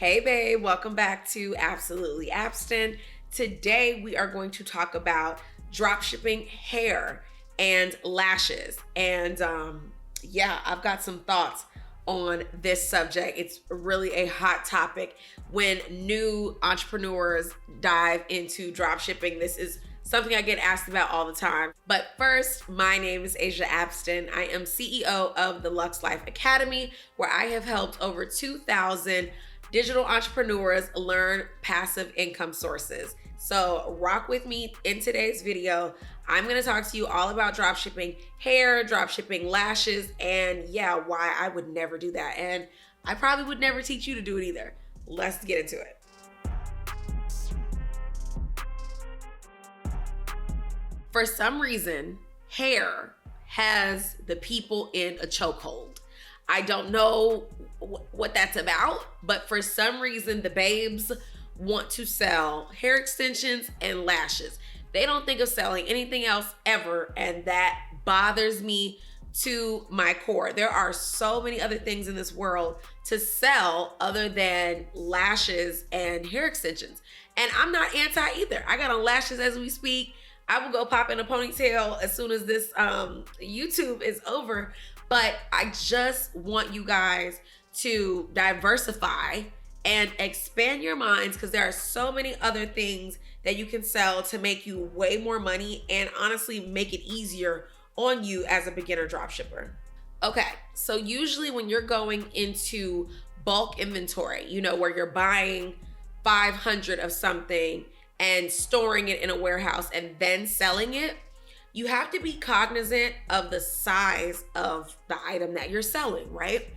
Hey babe, welcome back to Absolutely Abstin. Today we are going to talk about dropshipping hair and lashes. And I've got some thoughts on this subject. It's really a hot topic when new entrepreneurs dive into dropshipping. This is something I get asked about all the time. But first, my name is Asia Abstin. I am CEO of the Lux Life Academy, where I have helped over 2,000 digital entrepreneurs learn passive income sources. So rock with me in today's video. I'm gonna talk to you all about dropshipping hair, dropshipping lashes, and why I would never do that. And I probably would never teach you to do it either. Let's get into it. For some reason, hair has the people in a chokehold. I don't know what that's about, but for some reason, the babes want to sell hair extensions and lashes. They don't think of selling anything else ever, and that bothers me to my core. There are so many other things in this world to sell other than lashes and hair extensions. And I'm not anti either. I got on lashes as we speak. I will go pop in a ponytail as soon as this YouTube is over. But I just want you guys to diversify and expand your minds, because there are so many other things that you can sell to make you way more money and honestly make it easier on you as a beginner dropshipper. Okay, so usually when you're going into bulk inventory, where you're buying 500 of something and storing it in a warehouse and then selling it, you have to be cognizant of the size of the item that you're selling, right?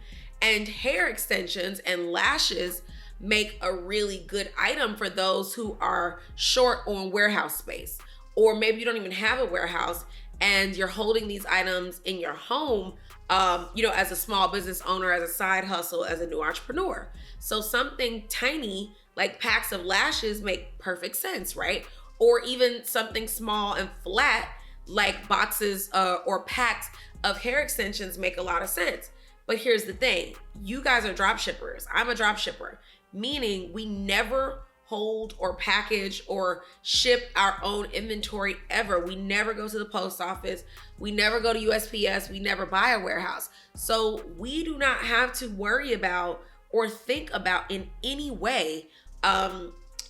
And hair extensions and lashes make a really good item for those who are short on warehouse space. Or maybe you don't even have a warehouse and you're holding these items in your home, as a small business owner, as a side hustle, as a new entrepreneur. So something tiny like packs of lashes make perfect sense, right? Or even something small and flat like boxes or packs of hair extensions make a lot of sense. But here's the thing, you guys are drop shippers. I'm a drop shipper, meaning we never hold or package or ship our own inventory ever. We never go to the post office. We never go to USPS. We never buy a warehouse. So we do not have to worry about or think about in any way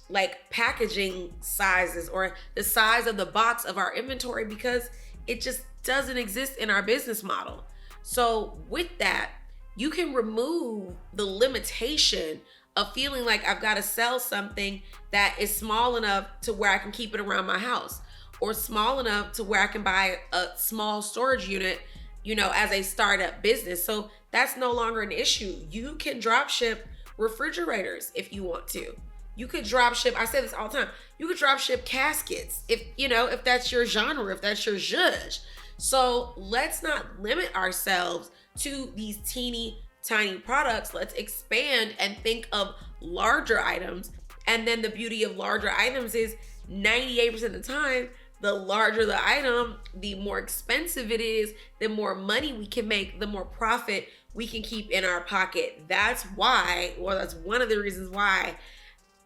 like packaging sizes or the size of the box of our inventory, because it just doesn't exist in our business model. So with that, you can remove the limitation of feeling like I've got to sell something that is small enough to where I can keep it around my house, or small enough to where I can buy a small storage unit, as a startup business. So that's no longer an issue. You can drop ship refrigerators if you want to. You could drop ship, I say this all the time, you could drop ship caskets if that's your genre, if that's your zhuzh. So let's not limit ourselves to these teeny tiny products. Let's expand and think of larger items. And then the beauty of larger items is 98% of the time, the larger the item, the more expensive it is, the more money we can make, the more profit we can keep in our pocket. That's one of the reasons why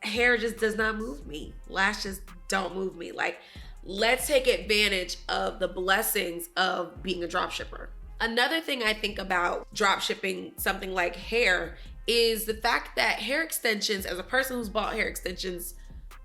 hair just does not move me. Lashes don't move me. Like, let's take advantage of the blessings of being a dropshipper. Another thing I think about dropshipping something like hair is the fact that hair extensions, as a person who's bought hair extensions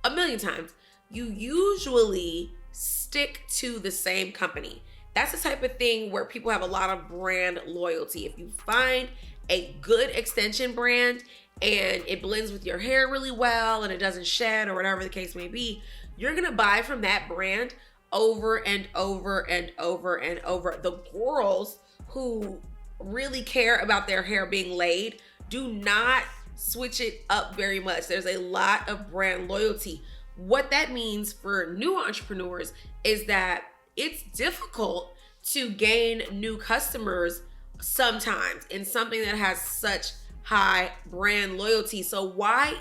a million times, you usually stick to the same company. That's the type of thing where people have a lot of brand loyalty. If you find a good extension brand and it blends with your hair really well and it doesn't shed or whatever the case may be, you're gonna buy from that brand over and over and over and over. The girls who really care about their hair being laid do not switch it up very much. There's a lot of brand loyalty. What that means for new entrepreneurs is that it's difficult to gain new customers sometimes in something that has such high brand loyalty. So why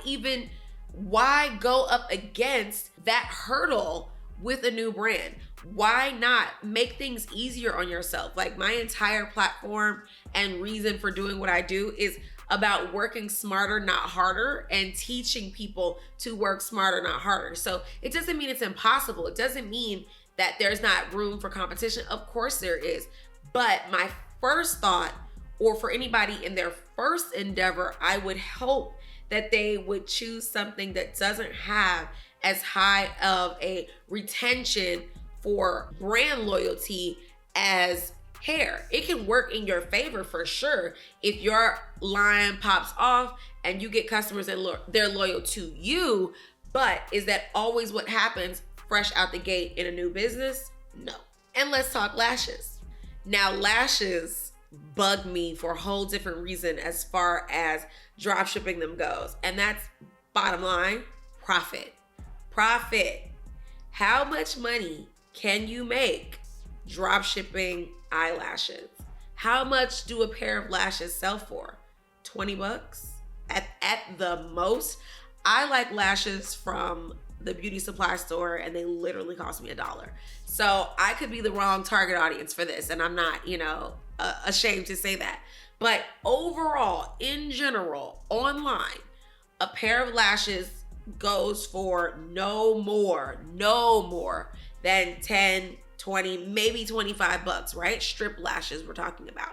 go up against that hurdle with a new brand? Why not make things easier on yourself? Like, my entire platform and reason for doing what I do is about working smarter, not harder, and teaching people to work smarter, not harder. So it doesn't mean it's impossible. It doesn't mean that there's not room for competition. Of course there is. But my first thought, or for anybody in their first endeavor, I would hope that they would choose something that doesn't have as high of a retention for brand loyalty as hair. It can work in your favor for sure if your line pops off and you get customers and they're loyal to you. But is that always what happens fresh out the gate in a new business? No. And let's talk lashes. Now, lashes bug me for a whole different reason as far as drop shipping them goes. And that's bottom line, profit. Profit. How much money can you make drop shipping eyelashes? How much do a pair of lashes sell for? 20 bucks at the most. I like lashes from the beauty supply store and they literally cost me $1. So I could be the wrong target audience for this, and I'm not, ashamed to say that. But overall, in general, online, a pair of lashes goes for no more than 10, 20, maybe 25 bucks, right? Strip lashes we're talking about.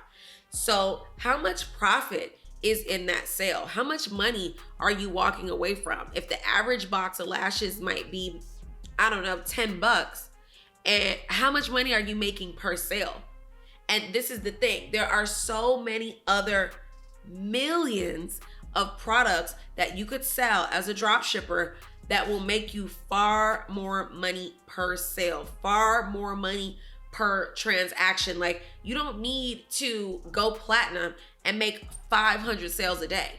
So how much profit is in that sale? How much money are you walking away from? If the average box of lashes might be, 10 bucks, and how much money are you making per sale? And this is the thing. There are so many other millions of products that you could sell as a drop shipper that will make you far more money per sale, far more money per transaction. Like, you don't need to go platinum and make 500 sales a day.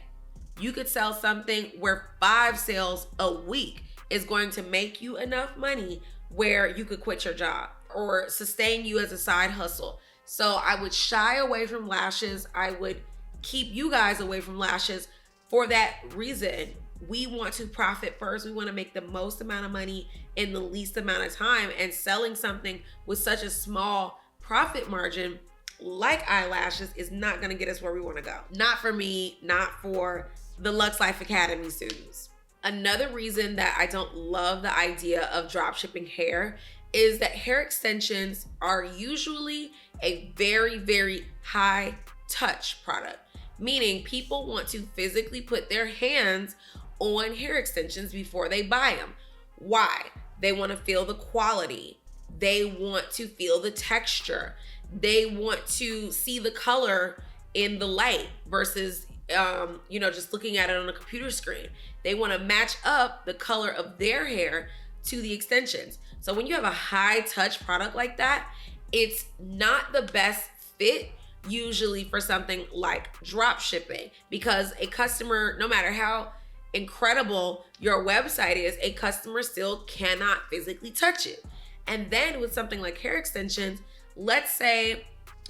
You could sell something where 5 sales a week is going to make you enough money where you could quit your job or sustain you as a side hustle. So I would shy away from lashes. I would keep you guys away from lashes for that reason. We want to profit first. We want to make the most amount of money in the least amount of time, and selling something with such a small profit margin like eyelashes is not going to get us where we want to go. Not for me, not for the Lux Life Academy students. Another reason that I don't love the idea of drop shipping hair is that hair extensions are usually a very, very high touch product, meaning people want to physically put their hands on hair extensions before they buy them. Why? They want to feel the quality. They want to feel the texture. They want to see the color in the light versus, just looking at it on a computer screen. They want to match up the color of their hair to the extensions. So when you have a high touch product like that, it's not the best fit usually for something like drop shipping, because a customer, no matter how incredible your website is, a customer still cannot physically touch it. And then with something like hair extensions, let's say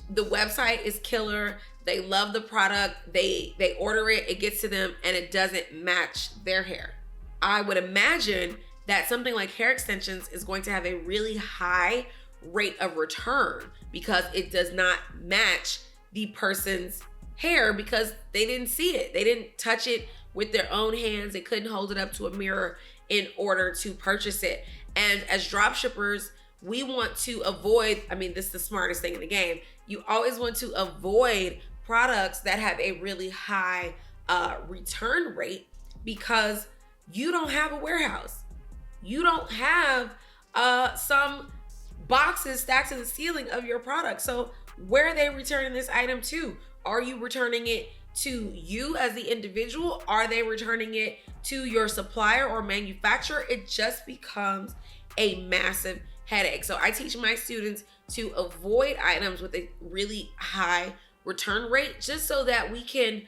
the website is killer, they love the product, they order it, it gets to them, and it doesn't match their hair. I would imagine that something like hair extensions is going to have a really high rate of return because it does not match the person's hair because they didn't see it. They didn't touch it with their own hands. They couldn't hold it up to a mirror in order to purchase it. And as drop shippers, we want to avoid, this is the smartest thing in the game. You always want to avoid products that have a really high return rate because you don't have a warehouse. You don't have some boxes stacked to the ceiling of your product. So where are they returning this item to? Are you returning it to you as the individual? Are they returning it to your supplier or manufacturer? It just becomes a massive headache. So I teach my students to avoid items with a really high return rate just so that we can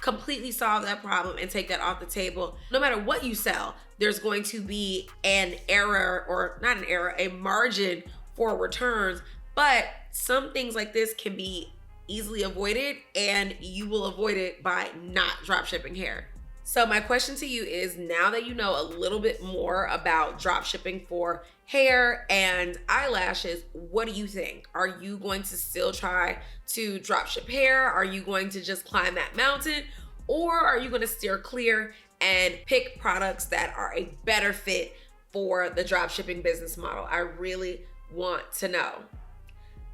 completely solve that problem and take that off the table. No matter what you sell, there's going to be an error, or not an error, a margin for returns. But some things like this can be easily avoided, and you will avoid it by not drop shipping hair. So my question to you is, now that you know a little bit more about drop shipping for hair and eyelashes, what do you think? Are you going to still try to drop ship hair? Are you going to just climb that mountain? Or are you gonna steer clear and pick products that are a better fit for the dropshipping business model? I really want to know.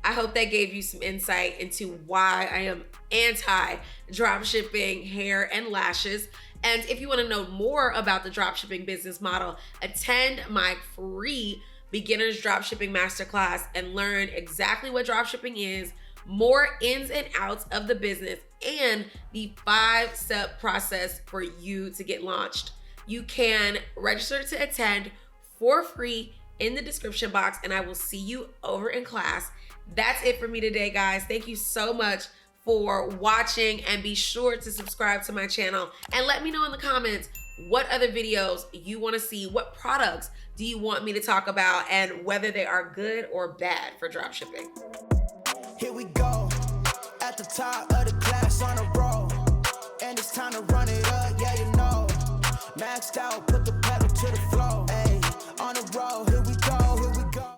I hope that gave you some insight into why I am anti dropshipping hair and lashes. And if you want to know more about the dropshipping business model, attend my free beginner's dropshipping masterclass and learn exactly what dropshipping is, more ins and outs of the business, and the 5-step process for you to get launched. You can register to attend for free in the description box, and I will see you over in class. That's it for me today, guys. Thank you so much for watching, and be sure to subscribe to my channel and let me know in the comments what other videos you want to see, what products do you want me to talk about, and whether they are good or bad for dropshipping. Here we go, at the top of the class on a roll, and it's time to run it up, yeah, you know, maxed out, put the pedal to the